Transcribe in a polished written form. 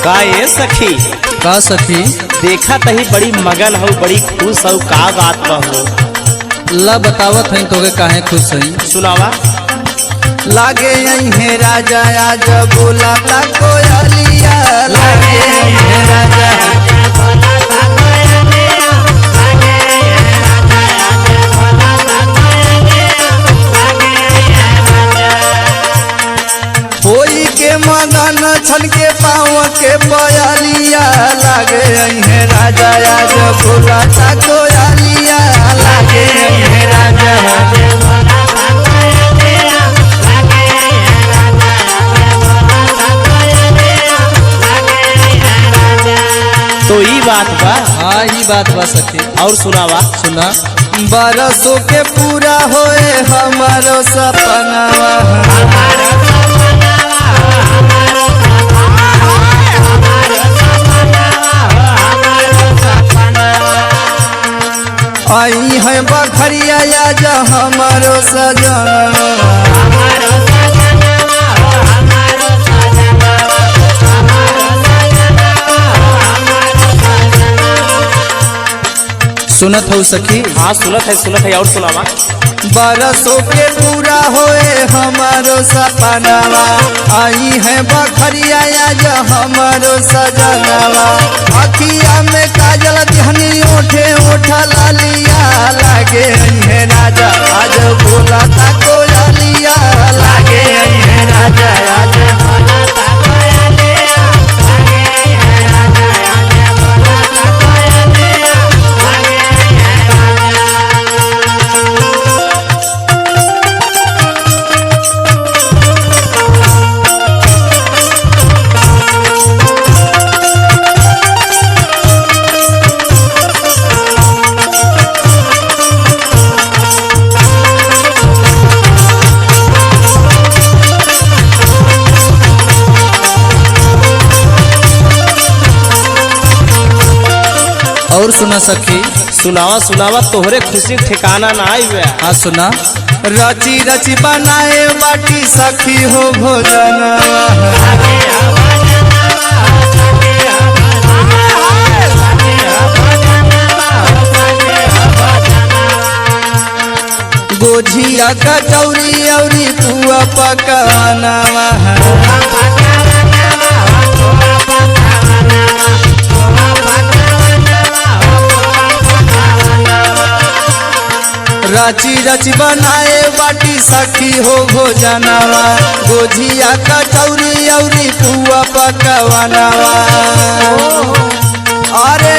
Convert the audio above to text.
का ये सखी? का सखी? देखा तही बड़ी मगन हो, बड़ी खुश हो, का बात हो? ला बतावत है तोगे काहे खुश है? सुनावा। लागे है राजा आज बोला ता कोयलिया, लागे है राजा होई के मगन छन के पाँव के पयलिया, लागे है राजा आज बोला ता कोयलिया, लागे है राजा। तो ई बात बा? हाँ ई बात बा सखी। और सुनावा। सुना। बरसों के पूरा होए हमारो सपनावा, आई है बखरिया आज हमारो सजना, सुनत हो सखी? हाँ सुनत है और सुनावा। बरसों के पूरा होए हमारो सपनावा, आई है बखरिया आज हमारो सजनावा, अखिया में काजल दिहनी ओठे ओठा लालिया, लागे है राजा आज बोला ता कोयलिया, लागे है राजा आज बोला ता कोयलिया, लागे है राजा आज बोला ता कोयलिया, लागे है राजा। और सुना सखी? सुनावा तोहरे खुशी ठिकाना ना आई बे। हाँ सुना। रची रची बनाए बाटी सखी हो भोजन, गोझिया कचौरी औरी पुआ पकवानवा, रची रची बनाए बाटी सखी हो भोजनवा, गोझिया कचौरी औरी पुआ पकवानवा, अरे